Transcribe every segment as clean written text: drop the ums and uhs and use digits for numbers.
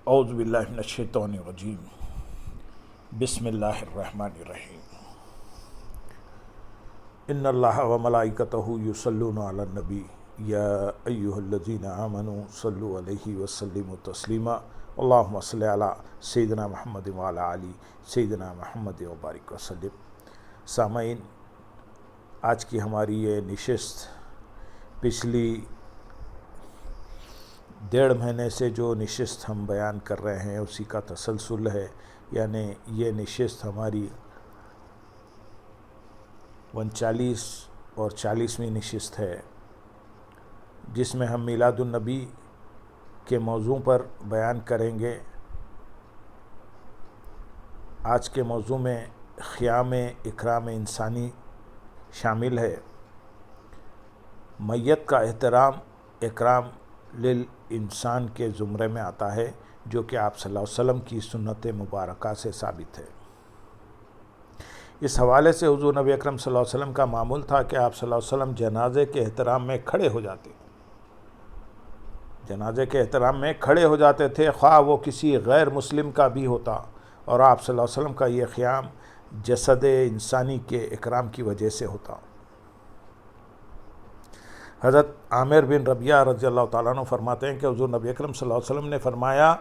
اعوذ باللہ من الشیطان الرجیم بسم اللہ الرحمن الرحیم ان اللہ و ملائکتہ یصلون علی النبی یا ایہا الذین آمنوا صلوا علیہ وسلموا تسلیما اللہم صلی علی سیدنا محمد وعلی آل سیدنا محمد وبارک وسلم۔ سامعین، آج کی ہماری یہ نشست پچھلی 1.5 مہینے سے جو نشست ہم بیان کر رہے ہیں اسی کا تسلسل ہے، یعنی یہ نشست ہماری 39 اور 40ویں نشست ہے، جس میں ہم میلاد النبی کے موضوع پر بیان کریں گے۔ آج کے موضوع میں خیام اکرام انسانی شامل ہے۔ میت کا احترام اکرام للانسان کے زمرے میں آتا ہے، جو کہ آپ صلی اللہ علیہ وسلم کی سنت مبارکہ سے ثابت ہے۔ اس حوالے سے حضور نبی اکرم صلی اللہ علیہ وسلم کا معمول تھا کہ آپ صلی اللہ علیہ وسلم جنازے کے احترام میں کھڑے ہو جاتے، جنازے کے احترام میں کھڑے ہو جاتے تھے، خواہ وہ کسی غیر مسلم کا بھی ہوتا، اور آپ صلی اللہ علیہ وسلم کا یہ قیام جسد انسانی کے اکرام کی وجہ سے ہوتا۔ حضرت عامر بن ربیعہ رضی اللہ تعالیٰ عنہ فرماتے ہیں کہ حضور نبی اکرم صلی اللہ علیہ وسلم نے فرمایا،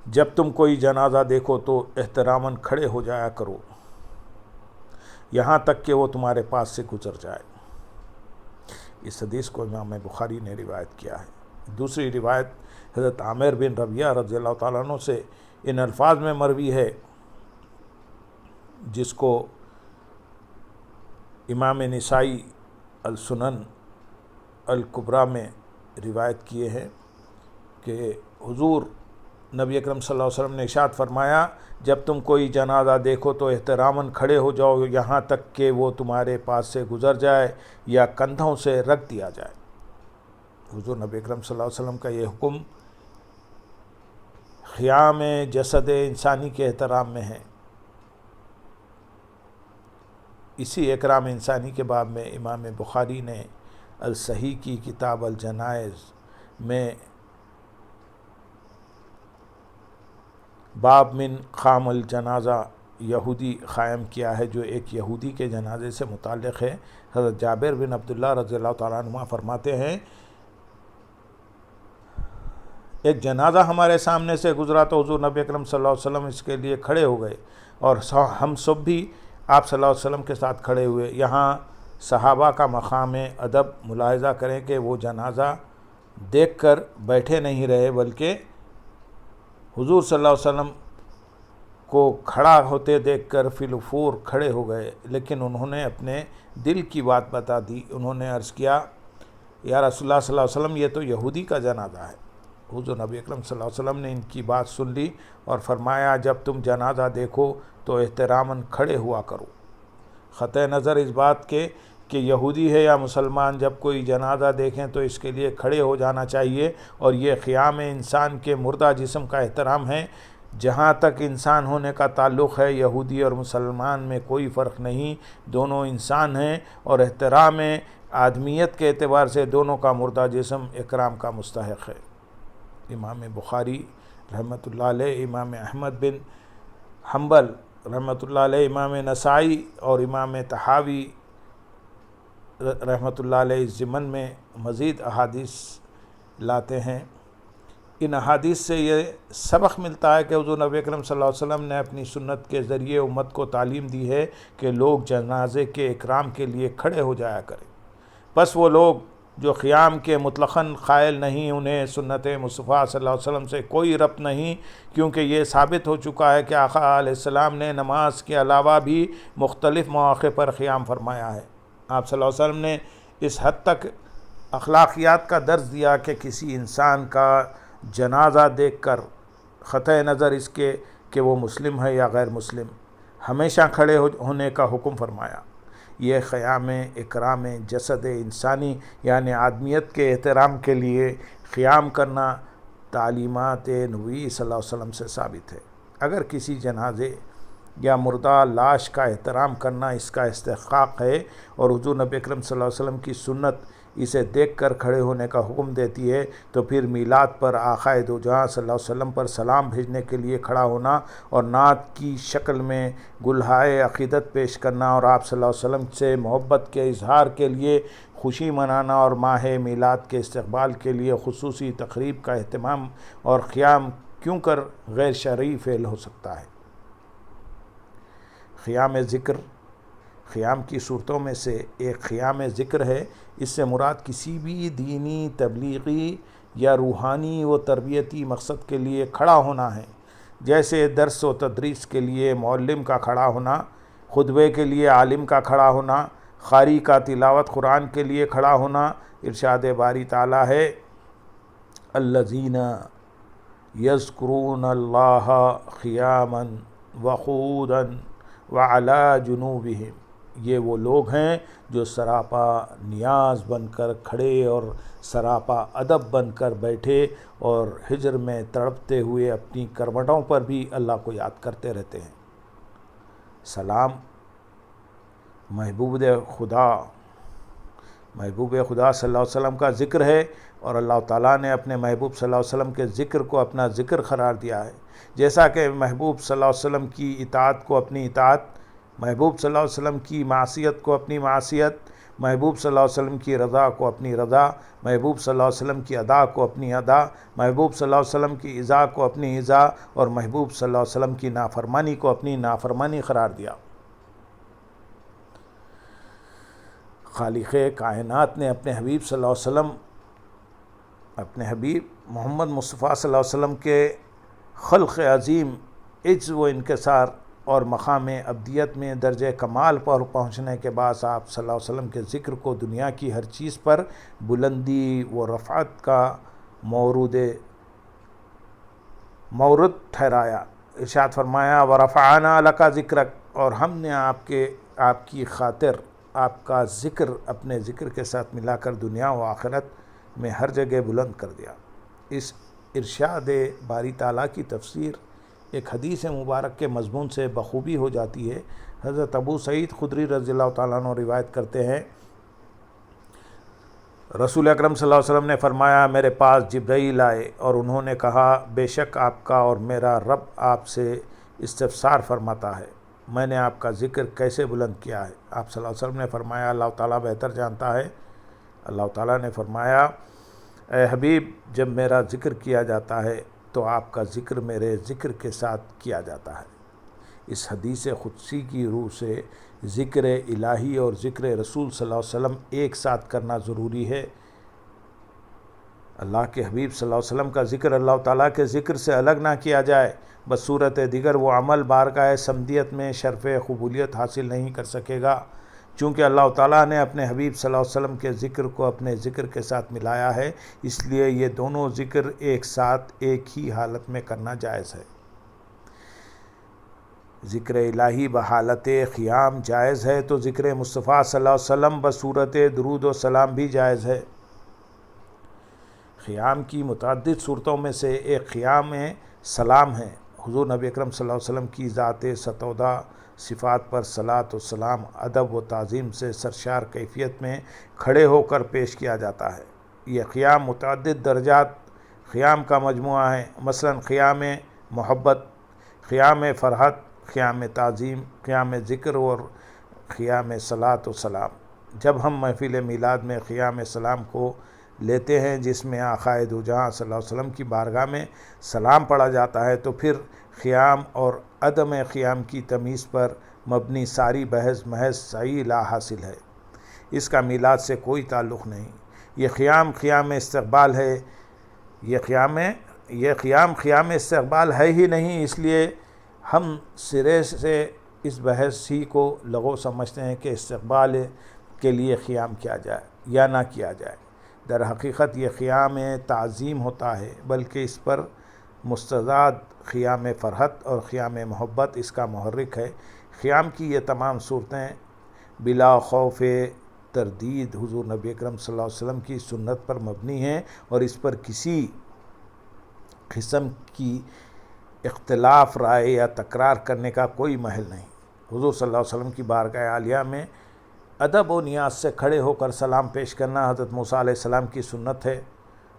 جب تم کوئی جنازہ دیکھو تو احتراماً کھڑے ہو جایا کرو، یہاں تک کہ وہ تمہارے پاس سے گزر جائے۔ اس حدیث کو امام بخاری نے روایت کیا ہے۔ دوسری روایت حضرت عامر بن ربیعہ رضی اللہ تعالیٰ عنہ سے ان الفاظ میں مروی ہے، جس کو امام نسائی السنن الکبریٰ میں روایت کیے ہیں کہ حضور نبی اکرم صلی اللہ علیہ وسلم نے ارشاد فرمایا، جب تم کوئی جنازہ دیکھو تو احتراماً کھڑے ہو جاؤ، یہاں تک کہ وہ تمہارے پاس سے گزر جائے یا کندھوں سے رکھ دیا جائے۔ حضور نبی اکرم صلی اللہ علیہ وسلم کا یہ حکم خیام جسد انسانی کے احترام میں ہے۔ اسی اکرام انسانی کے باب میں امام بخاری نے الصحیح کی کتاب الجنائز میں باب من خام الجنازہ یہودی قائم کیا ہے، جو ایک یہودی کے جنازے سے متعلق ہے۔ حضرت جابر بن عبداللہ رضی اللہ تعالیٰ عنہ فرماتے ہیں، ایک جنازہ ہمارے سامنے سے گزرا تو حضور نبی اکرم صلی اللہ علیہ وسلم اس کے لیے کھڑے ہو گئے، اور ہم سب بھی آپ صلی اللہ علیہ وسلم کے ساتھ کھڑے ہوئے۔ یہاں صحابہ کا مقام ادب ملاحظہ کریں کہ وہ جنازہ دیکھ کر بیٹھے نہیں رہے، بلکہ حضور صلی اللہ علیہ وسلم کو کھڑا ہوتے دیکھ کر فی الفور کھڑے ہو گئے، لیکن انہوں نے اپنے دل کی بات بتا دی۔ انہوں نے عرض کیا، یا رسول اللہ صلی اللہ علیہ وسلم، یہ تو یہودی کا جنازہ ہے۔ حضور نبی اکرم صلی اللہ علیہ وسلم نے ان کی بات سن لی اور فرمایا، جب تم جنازہ دیکھو تو احتراماً کھڑے ہوا کرو۔ قطع نظر اس بات کے کہ یہودی ہے یا مسلمان، جب کوئی جنازہ دیکھیں تو اس کے لیے کھڑے ہو جانا چاہیے، اور یہ قیام انسان کے مردہ جسم کا احترام ہے۔ جہاں تک انسان ہونے کا تعلق ہے، یہودی اور مسلمان میں کوئی فرق نہیں، دونوں انسان ہیں، اور احترام آدمیت کے اعتبار سے دونوں کا مردہ جسم اکرام کا مستحق ہے۔ امام بخاری رحمۃ اللہ علیہ، امام احمد بن حنبل رحمۃ اللہ علیہ، امام نسائی اور امام طحاوی رحمۃ اللہ علیہ اس ضمن میں مزید احادیث لاتے ہیں۔ ان احادیث سے یہ سبق ملتا ہے کہ حضور نبی اکرم صلی اللہ علیہ وسلم نے اپنی سنت کے ذریعے امت کو تعلیم دی ہے کہ لوگ جنازے کے اکرام کے لیے کھڑے ہو جایا کریں۔ بس وہ لوگ جو قیام کے مطلقاً قائل نہیں، انہیں سنت مصطفیٰ صلی اللہ علیہ وسلم سے کوئی ربط نہیں، کیونکہ یہ ثابت ہو چکا ہے کہ آقا علیہ السلام نے نماز کے علاوہ بھی مختلف مواقع پر قیام فرمایا ہے۔ آپ صلی اللہ علیہ وسلم نے اس حد تک اخلاقیات کا درس دیا کہ کسی انسان کا جنازہ دیکھ کر قطع نظر اس کے کہ وہ مسلم ہے یا غیر مسلم، ہمیشہ کھڑے ہونے کا حکم فرمایا۔ یہ قیام اکرام جسد انسانی یعنی آدمیت کے احترام کے لیے قیام کرنا تعلیمات نبوی صلی اللہ علیہ وسلم سے ثابت ہے۔ اگر کسی جنازے یا مردہ لاش کا احترام کرنا اس کا استحقاق ہے، اور حضور نبی اکرم صلی اللہ علیہ وسلم کی سنت اسے دیکھ کر کھڑے ہونے کا حکم دیتی ہے، تو پھر میلاد پر آقا دو جہاں صلی اللہ علیہ وسلم پر سلام بھیجنے کے لیے کھڑا ہونا اور نعت کی شکل میں گلہائے عقیدت پیش کرنا اور آپ صلی اللہ علیہ وسلم سے محبت کے اظہار کے لیے خوشی منانا اور ماہ میلاد کے استقبال کے لیے خصوصی تقریب کا اہتمام اور قیام کیوں کر غیر شرعی فعل ہو سکتا ہے؟ قیام ذکر قیام کی صورتوں میں سے ایک قیام ذکر ہے۔ اس سے مراد کسی بھی دینی، تبلیغی یا روحانی و تربیتی مقصد کے لیے کھڑا ہونا ہے، جیسے درس و تدریس کے لیے معلم کا کھڑا ہونا، خطبے کے لیے عالم کا کھڑا ہونا، قاری کا تلاوت قرآن کے لیے کھڑا ہونا۔ ارشاد باری تعالیٰ ہے، الذین یذکرون اللہ قیاما وقعودا وعلی جنوبہم، یہ وہ لوگ ہیں جو سراپا نیاز بن کر کھڑے اور سراپا ادب بن کر بیٹھے اور ہجر میں تڑپتے ہوئے اپنی کروٹوں پر بھی اللہ کو یاد کرتے رہتے ہیں۔ سلام محبوب خدا صلی اللہ علیہ وسلم کا ذکر ہے، اور اللہ تعالیٰ نے اپنے محبوب صلی اللہ علیہ وسلم کے ذکر کو اپنا ذکر قرار دیا ہے، جیسا کہ محبوب صلی اللہ علیہ وسلم کی اطاعت کو اپنی اطاعت، محبوب صلی اللہ علیہ وسلم کی معصیت کو اپنی معصیت، محبوب صلی اللہ علیہ وسلم کی رضا کو اپنی رضا، محبوب صلی اللہ علیہ وسلم کی ادا کو اپنی ادا، محبوب صلی اللہ علیہ وسلم کی اذا کو اپنی اذا، اور محبوب صلی اللہ علیہ وسلم کی نافرمانی کو اپنی نافرمانی قرار دیا۔ خالق کائنات نے اپنے حبیب صلی اللہ علیہ وسلم، اپنے حبیب محمد مصطفیٰ صلی اللہ علیہ وسلم کے خلق عظیم عجز و انکسار اور مقام ابدیت میں درجہ کمال پر پہنچنے کے بعد آپ صلی اللہ علیہ وسلم کے ذکر کو دنیا کی ہر چیز پر بلندی و رفعت کا مورد ٹھہرایا۔ ارشاد فرمایا، وَرَفَعْنَا لَكَ ذِكْرَكَ، اور ہم نے آپ کی خاطر آپ کا ذکر اپنے ذکر کے ساتھ ملا کر دنیا و آخرت میں ہر جگہ بلند کر دیا۔ اس ارشاد باری تعالیٰ کی تفسیر ایک حدیث مبارک کے مضمون سے بخوبی ہو جاتی ہے۔ حضرت ابو سعید خدری رضی اللہ تعالیٰ عنہ روایت کرتے ہیں، رسول اکرم صلی اللہ علیہ وسلم نے فرمایا، میرے پاس جبرائیل آئے اور انہوں نے کہا، بے شک آپ کا اور میرا رب آپ سے استفسار فرماتا ہے، میں نے آپ کا ذکر کیسے بلند کیا ہے؟ آپ صلی اللہ علیہ وسلم نے فرمایا، اللہ تعالیٰ بہتر جانتا ہے۔ اللہ تعالیٰ نے فرمایا، اے حبیب، جب میرا ذکر کیا جاتا ہے تو آپ کا ذکر میرے ذکر کے ساتھ کیا جاتا ہے۔ اس حدیث قدسی کی روح سے ذکر الہی اور ذکر رسول صلی اللہ علیہ وسلم ایک ساتھ کرنا ضروری ہے۔ اللہ کے حبیب صلی اللہ علیہ وسلم کا ذکر اللہ تعالیٰ کے ذکر سے الگ نہ کیا جائے، بصورت دیگر وہ عمل بارگاہ سمدیت میں شرف قبولیت حاصل نہیں کر سکے گا، چونکہ اللہ تعالیٰ نے اپنے حبیب صلی اللہ علیہ وسلم کے ذکر کو اپنے ذکر کے ساتھ ملایا ہے، اس لیے یہ دونوں ذکر ایک ساتھ ایک ہی حالت میں کرنا جائز ہے۔ ذکر الہی بحالت قیام جائز ہے تو ذکر مصطفیٰ صلی اللہ علیہ وسلم بصورت درود و سلام بھی جائز ہے۔ قیام کی متعدد صورتوں میں سے ایک قیام سلام ہے۔ حضور نبی اکرم صلی اللہ علیہ وسلم کی ذات ستودہ صفات پر صلاۃ و سلام ادب و تعظیم سے سرشار کیفیت میں کھڑے ہو کر پیش کیا جاتا ہے۔ یہ قیام متعدد درجات قیام کا مجموعہ ہے، مثلا قیام محبت، قیام فرحت، قیام تعظیم، قیام ذکر اور قیام صلاۃ و سلام۔ جب ہم محفل میلاد میں قیام سلام کو لیتے ہیں، جس میں آقا دو جہاں صلی اللہ علیہ وسلم کی بارگاہ میں سلام پڑھا جاتا ہے، تو پھر قیام اور عدم قیام کی تمیز پر مبنی ساری بحث محض صحیح لا حاصل ہے، اس کا میلاد سے کوئی تعلق نہیں۔ یہ قیام استقبال ہے، یہ قیام استقبال ہے ہی نہیں، اس لیے ہم سرے سے اس بحث ہی کو لغو سمجھتے ہیں کہ استقبال کے لیے قیام کیا جائے یا نہ کیا جائے۔ در حقیقت یہ قیام تعظیم ہوتا ہے، بلکہ اس پر مستضاد قیام فرحت اور قیام محبت اس کا محرک ہے۔ قیام کی یہ تمام صورتیں بلا خوف تردید حضور نبی اکرم صلی اللہ علیہ وسلم کی سنت پر مبنی ہیں، اور اس پر کسی قسم کی اختلاف رائے یا تکرار کرنے کا کوئی محل نہیں۔ حضور صلی اللہ علیہ وسلم کی بارگاہ عالیہ میں ادب و نیاز سے کھڑے ہو کر سلام پیش کرنا حضرت موسیٰ علیہ السلام کی سنت ہے۔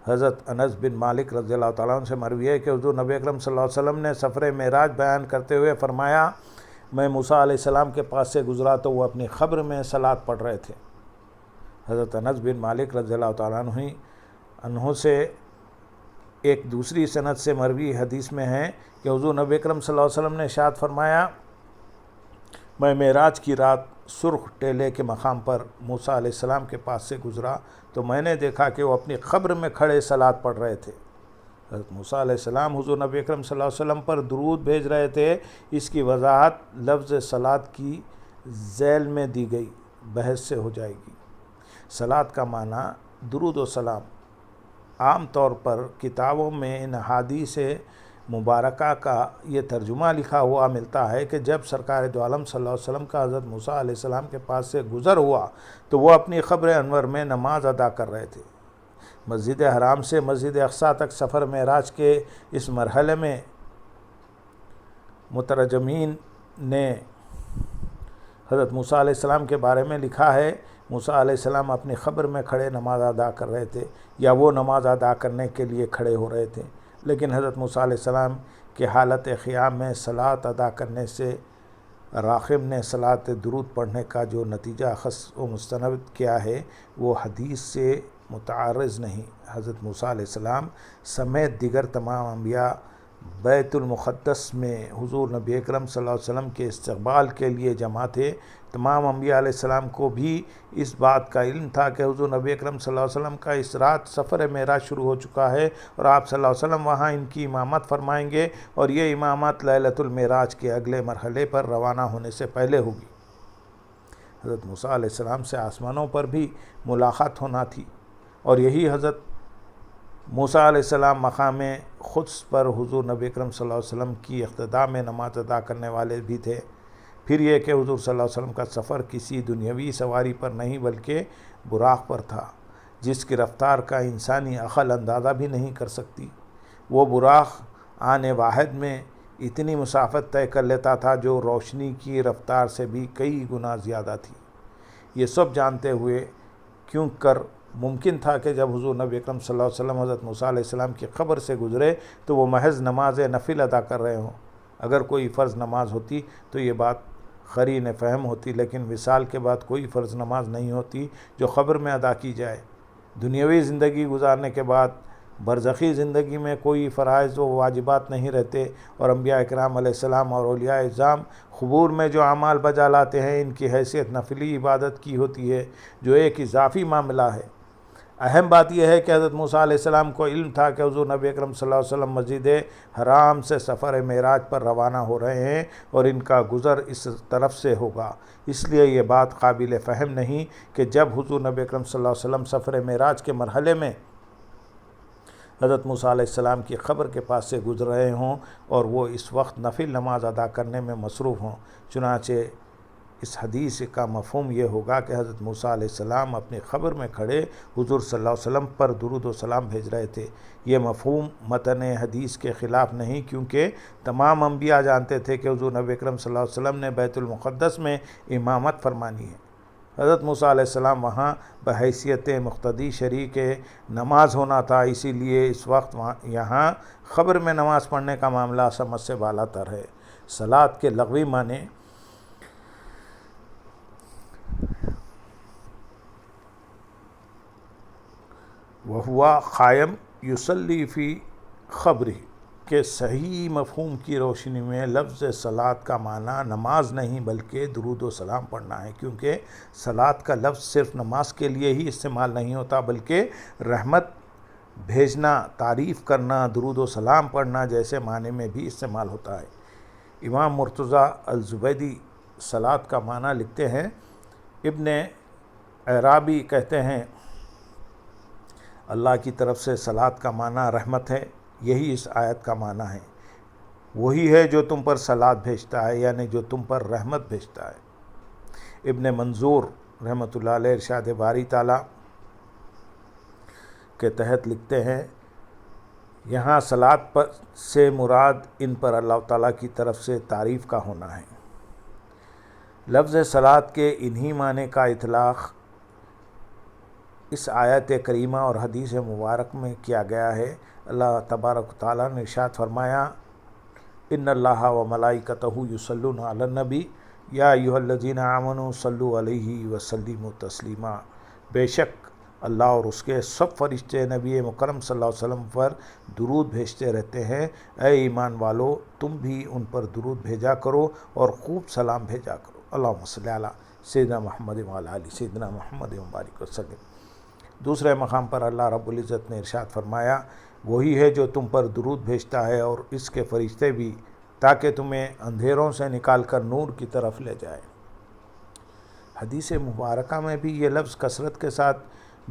حضرت انس بن مالک رضی اللہ تعالیٰ عنہ سے مروی ہے کہ حضور نبی اکرم صلی اللہ علیہ وسلم نے سفر معراج بیان کرتے ہوئے فرمایا، میں موسیٰ علیہ السلام کے پاس سے گزرا تو وہ اپنی قبر میں صلات پڑھ رہے تھے۔ حضرت انس بن مالک رضی اللہ تعالیٰ عنہ سے ایک دوسری سند سے مروی حدیث میں ہے کہ حضور نبی اکرم صلی اللہ علیہ وسلم نے ارشاد فرمایا، میں معراج کی رات سرخ ٹیلے کے مقام پر موسیٰ علیہ السلام کے پاس سے گزرا تو میں نے دیکھا کہ وہ اپنی قبر میں کھڑے صلات پڑھ رہے تھے۔ حضرت موسیٰ علیہ السلام حضور نبی اکرم صلی اللہ علیہ وسلم پر درود بھیج رہے تھے۔ اس کی وضاحت لفظ صلات کی ذیل میں دی گئی بحث سے ہو جائے گی۔ صلات کا معنی درود و سلام۔ عام طور پر کتابوں میں ان احادیث مبارکہ کا یہ ترجمہ لکھا ہوا ملتا ہے کہ جب سرکار دو عالم صلی اللہ علیہ وسلم کا حضرت موسیٰ علیہ السلام کے پاس سے گزر ہوا تو وہ اپنی قبر انور میں نماز ادا کر رہے تھے۔ مسجد حرام سے مسجد اقصیٰ تک سفر معراج کے اس مرحلے میں مترجمین نے حضرت موسیٰ علیہ السلام کے بارے میں لکھا ہے، موسیٰ علیہ السلام اپنی قبر میں کھڑے نماز ادا کر رہے تھے یا وہ نماز ادا کرنے کے لیے کھڑے ہو رہے تھے، لیکن حضرت موسیٰ علیہ السلام کے حالت قیام میں صلات ادا کرنے سے راغب نے صلات درود پڑھنے کا جو نتیجہ اخذ و مستند کیا ہے وہ حدیث سے متعارض نہیں۔ حضرت موسیٰ علیہ السلام سمیت دیگر تمام انبیاء بیت المقدس میں حضور نبی اکرم صلی اللہ علیہ وسلم کے استقبال کے لیے جمع تھے۔ تمام انبیاء علیہ السلام کو بھی اس بات کا علم تھا کہ حضور نبی اکرم صلی اللہ علیہ وسلم کا اس رات سفر معراج شروع ہو چکا ہے اور آپ صلی اللہ علیہ وسلم وہاں ان کی امامت فرمائیں گے اور یہ امامت لیلۃ المعراج کے اگلے مرحلے پر روانہ ہونے سے پہلے ہوگی۔ حضرت موسیٰ علیہ السلام سے آسمانوں پر بھی ملاقات ہونا تھی اور یہی حضرت موسیٰ علیہ السلام مقام قدس پر حضور نبی اکرم صلی اللہ علیہ وسلم کی اقتداء میں نماز ادا کرنے والے بھی تھے۔ پھر یہ کہ حضور صلی اللہ علیہ وسلم کا سفر کسی دنیاوی سواری پر نہیں بلکہ براق پر تھا، جس کی رفتار کا انسانی عقل اندازہ بھی نہیں کر سکتی۔ وہ براق آن واحد میں اتنی مسافت طے کر لیتا تھا جو روشنی کی رفتار سے بھی کئی گنا زیادہ تھی۔ یہ سب جانتے ہوئے کیوں کر ممکن تھا کہ جب حضور نبی اکرم صلی اللہ علیہ وسلم حضرت موسیٰ علیہ السلام کی قبر سے گزرے تو وہ محض نماز نفل ادا کر رہے ہوں۔ اگر کوئی فرض نماز ہوتی تو یہ بات قرین فہم ہوتی، لیکن وصال کے بعد کوئی فرض نماز نہیں ہوتی جو قبر میں ادا کی جائے۔ دنیاوی زندگی گزارنے کے بعد برزخی زندگی میں کوئی فرائض و واجبات نہیں رہتے اور انبیاء اکرام علیہ السلام اور اولیاء اعظام قبور میں جو اعمال بجا لاتے ہیں ان کی حیثیت نفلی عبادت کی ہوتی ہے جو ایک اضافی معاملہ ہے۔ اہم بات یہ ہے کہ حضرت موسیٰ علیہ السلام کو علم تھا کہ حضور نبی اکرم صلی اللہ علیہ وسلم مسجد حرام سے سفر معراج پر روانہ ہو رہے ہیں اور ان کا گزر اس طرف سے ہوگا۔ اس لیے یہ بات قابل فہم نہیں کہ جب حضور نبی اکرم صلی اللہ علیہ وسلم سفر معراج کے مرحلے میں حضرت موسیٰ علیہ السلام کی قبر کے پاس سے گزر رہے ہوں اور وہ اس وقت نفل نماز ادا کرنے میں مصروف ہوں۔ چنانچہ اس حدیث کا مفہوم یہ ہوگا کہ حضرت موسیٰ علیہ السلام اپنی قبر میں کھڑے حضور صلی اللہ علیہ وسلم پر درود و سلام بھیج رہے تھے۔ یہ مفہوم متن حدیث کے خلاف نہیں، کیونکہ تمام انبیاء جانتے تھے کہ حضور نبی اکرم صلی اللہ علیہ وسلم نے بیت المقدس میں امامت فرمانی ہے۔ حضرت موسیٰ علیہ السلام وہاں بحیثیت مقتدی شریک نماز ہونا تھا، اسی لیے اس وقت یہاں قبر میں نماز پڑھنے کا معاملہ سمجھ سے بالا تر ہے۔ صلات کے لغوی معنی وہوا قائم یصلی فی قبرہ کے صحیح مفہوم کی روشنی میں لفظ صلات کا معنی نماز نہیں بلکہ درود و سلام پڑھنا ہے، کیونکہ صلات کا لفظ صرف نماز کے لیے ہی استعمال نہیں ہوتا بلکہ رحمت بھیجنا، تعریف کرنا، درود و سلام پڑھنا جیسے معنی میں بھی استعمال ہوتا ہے۔ امام مرتضیٰ الزبیدی صلات کا معنی لکھتے ہیں۔ ابن عرابی کہتے ہیں اللہ کی طرف سے صلات کا معنی رحمت ہے، یہی اس آیت کا معنی ہے۔ وہی ہے جو تم پر صلات بھیجتا ہے، یعنی جو تم پر رحمت بھیجتا ہے۔ ابن منظور رحمۃ اللہ علیہ ارشاد باری تعالیٰ کے تحت لکھتے ہیں یہاں صلات پر سے مراد ان پر اللہ تعالیٰ کی طرف سے تعریف کا ہونا ہے۔ لفظ صلاۃ کے انہی معنی کا اطلاق اس آیت کریمہ اور حدیث مبارک میں کیا گیا ہے۔ اللہ تبارک و تعالیٰ نے ارشاد فرمایا ان اللہ و ملائکتہ یصلون علی النبی یا ایھا الذین آمنوا صلوا علیہ وسلموا تسلیما، بے شک اللہ اور اس کے سب فرشتے نبی مکرم صلی اللہ علیہ وسلم پر درود بھیجتے رہتے ہیں۔ اے ایمان والو، تم بھی ان پر درود بھیجا کرو اور خوب سلام بھیجا کرو۔ اللہم صلی علی سیدنا محمد وعلی آل سیدنا محمد وبارک وسلم۔ دوسرے مقام پر اللہ رب العزت نے ارشاد فرمایا وہی ہے جو تم پر درود بھیجتا ہے اور اس کے فرشتے بھی، تاکہ تمہیں اندھیروں سے نکال کر نور کی طرف لے جائے۔ حدیث مبارکہ میں بھی یہ لفظ کثرت کے ساتھ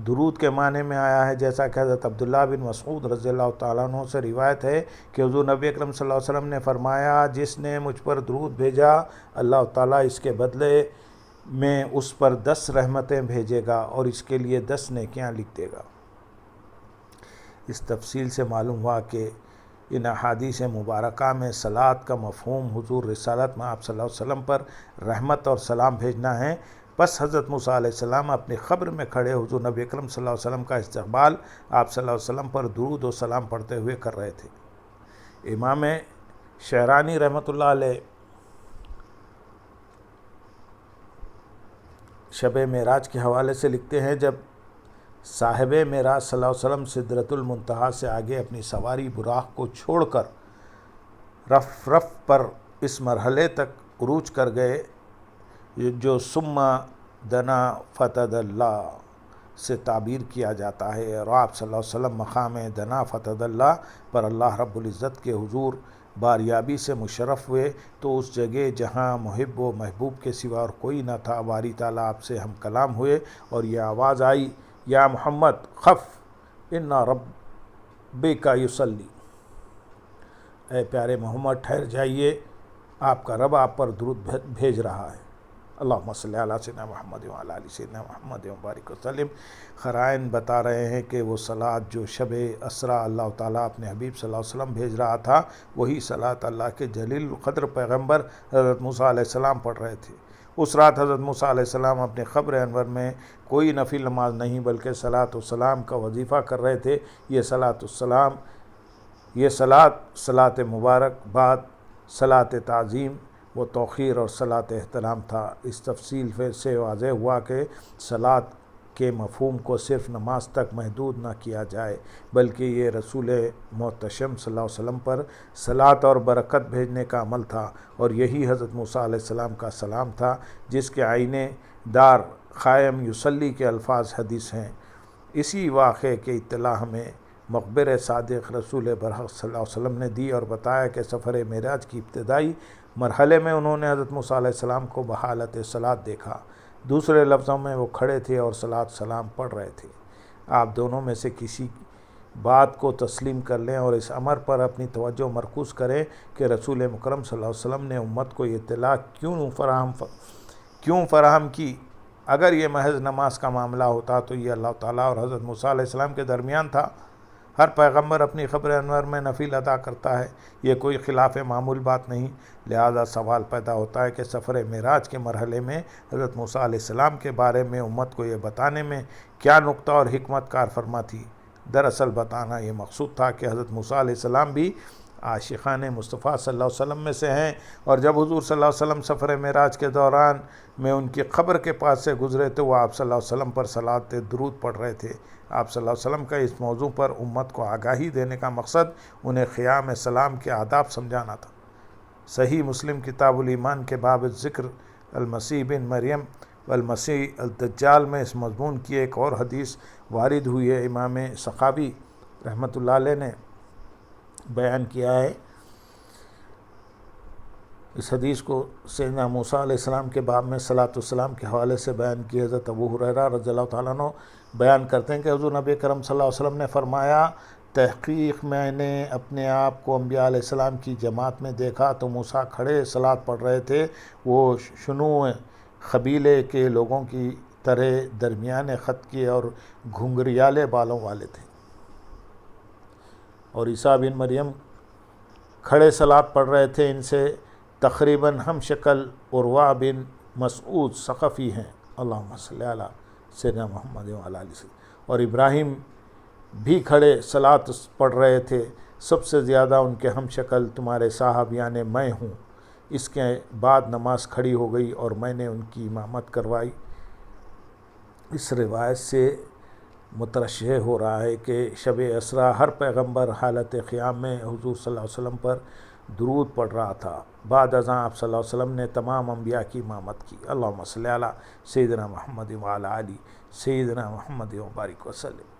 درود کے معنی میں آیا ہے، جیسا کہ حضرت عبداللہ بن مسعود رضی اللہ تعالیٰ عنہ سے روایت ہے کہ حضور نبی اکرم صلی اللہ علیہ وسلم نے فرمایا جس نے مجھ پر درود بھیجا اللہ تعالیٰ اس کے بدلے میں اس پر 10 رحمتیں بھیجے گا اور اس کے لیے 10 نیکیاں لکھ دے گا۔ اس تفصیل سے معلوم ہوا کہ ان احادیث مبارکہ میں صلاۃ کا مفہوم حضور رسالت میں آپ صلی اللہ علیہ وسلم پر رحمت اور سلام بھیجنا ہے۔ پس حضرت موسیٰ علیہ السلام اپنی قبر میں کھڑے حضور نبی اکرم صلی اللہ علیہ وسلم کا استقبال آپ صلی اللہ علیہ وسلم پر درود و سلام پڑھتے ہوئے کر رہے تھے۔ امام شعرانی رحمۃ اللہ علیہ شب معراج کے حوالے سے لکھتے ہیں جب صاحب معراج صلی اللہ علیہ وسلم سدرۃ المنتہا سے آگے اپنی سواری براق کو چھوڑ کر رف پر اس مرحلے تک عروج کر گئے جو ثم دنا فتد اللہ سے تعبیر کیا جاتا ہے، اور آپ صلی اللہ علیہ وسلم مقام دنا فتد اللہ پر اللہ رب العزت کے حضور باریابی سے مشرف ہوئے، تو اس جگہ جہاں محب و محبوب کے سوا اور کوئی نہ تھا باری تعالیٰ آپ سے ہم کلام ہوئے اور یہ آواز آئی یا محمد خف ان ربک یصلی، اے پیارے محمد ٹھہر جائیے، آپ کا رب آپ پر درود بھیج رہا ہے۔ اللہم صلی علی سیدنا محمد وعلی آل سیدنا محمد وبارک وسلم۔ قرائن بتا رہے ہیں کہ وہ صلاۃ جو شب اسریٰ اللہ تعالیٰ اپنے حبیب صلی اللہ علیہ وسلم بھیج رہا تھا، وہی صلاۃ اللہ کے جلیل القدر پیغمبر حضرت موسیٰ علیہ السلام پڑھ رہے تھے۔ اس رات حضرت موسیٰ علیہ السلام اپنے قبر انور میں کوئی نفل نماز نہیں بلکہ صلاۃ والسلام کا وظیفہ کر رہے تھے۔ یہ صلاۃ مبارک بعد صلاۃ تعظیم و توقیر اور صلاۃ احترام تھا۔ اس تفصیل سے واضح ہوا کہ صلاۃ کے مفہوم کو صرف نماز تک محدود نہ کیا جائے، بلکہ یہ رسول محتشم صلی اللہ علیہ وسلم پر صلاۃ اور برکت بھیجنے کا عمل تھا، اور یہی حضرت موسیٰ علیہ السلام کا سلام تھا جس کے آئینے دار قائم یصلی کے الفاظ حدیث ہیں۔ اسی واقعے کی اطلاع ہمیں مخبر صادق رسول برحق صلی اللہ علیہ وسلم نے دی اور بتایا کہ سفر معراج کی ابتدائی مرحلے میں انہوں نے حضرت موسیٰ علیہ السلام کو بحالت صلاۃ دیکھا، دوسرے لفظوں میں وہ کھڑے تھے اور صلاۃ سلام پڑھ رہے تھے۔ آپ دونوں میں سے کسی بات کو تسلیم کر لیں اور اس امر پر اپنی توجہ مرکوز کریں کہ رسول مکرم صلی اللہ علیہ وسلم نے امت کو یہ اطلاع کیوں فراہم کی۔ اگر یہ محض نماز کا معاملہ ہوتا تو یہ اللہ تعالیٰ اور حضرت موسیٰ علیہ السلام کے درمیان تھا۔ ہر پیغمبر اپنی قبر انور میں نفل ادا کرتا ہے، یہ کوئی خلاف معمول بات نہیں۔ لہذا سوال پیدا ہوتا ہے کہ سفر معراج کے مرحلے میں حضرت موسیٰ علیہ السلام کے بارے میں امت کو یہ بتانے میں کیا نقطہ اور حکمت کار فرما تھی؟ دراصل بتانا یہ مقصود تھا کہ حضرت موسیٰ علیہ السلام بھی عاشقان مصطفیٰ صلی اللہ علیہ وسلم میں سے ہیں، اور جب حضور صلی اللہ علیہ وسلم سفر معراج کے دوران میں ان کی قبر کے پاس سے گزرے تو وہ آپ صلی اللہ علیہ وسلم پر صلاۃ درود پڑھ رہے تھے۔ آپ صلی اللہ علیہ وسلم کا اس موضوع پر امت کو آگاہی دینے کا مقصد انہیں قیام سلام کے آداب سمجھانا تھا۔ صحیح مسلم کتاب الایمان کے باب ذکر المسیح بن مریم والمسیح الدجال میں اس مضمون کی ایک اور حدیث وارد ہوئی ہے۔ امام سخاوی رحمۃ اللہ علیہ نے بیان کیا ہے، اس حدیث کو سیدنا موسیٰ علیہ السلام کے باب میں صلاۃ والسلام کے حوالے سے بیان کی۔ حضرت ابو ہریرہ رضی اللہ تعالیٰ عنہ بیان کرتے ہیں کہ حضور نبی کرم صلی اللہ علیہ وسلم نے فرمایا، تحقیق میں نے اپنے آپ کو انبیاء علیہ السلام کی جماعت میں دیکھا تو موسیٰ کھڑے صلاۃ پڑھ رہے تھے، وہ شنوع قبیلے کے لوگوں کی طرح درمیان خط کے اور گھنگریالے بالوں والے تھے، اور عیسیٰ بن مریم کھڑے صلاۃ پڑھ رہے تھے، ان سے تقریباً ہم شکل عروہ بن مسعود ثقفی ہیں، اللہم صلی علی سیدنا محمد وعلی آلہ وسلم، اور ابراہیم بھی کھڑے صلاۃ پڑھ رہے تھے، سب سے زیادہ ان کے ہم شکل تمہارے صاحب یعنی میں ہوں۔ اس کے بعد نماز کھڑی ہو گئی اور میں نے ان کی امامت کروائی۔ اس روایت سے مترشح ہو رہا ہے کہ شب اسریٰ ہر پیغمبر حالت قیام میں حضور صلی اللہ علیہ وسلم پر درود پڑھ رہا تھا۔ بعد ازاں آپ صلی اللہ علیہ وسلم نے تمام انبیاء کی امامت کی۔ اللہم صلی علی سیدنا محمد وعلی آلہ سیدنا محمد وبارک وسلم۔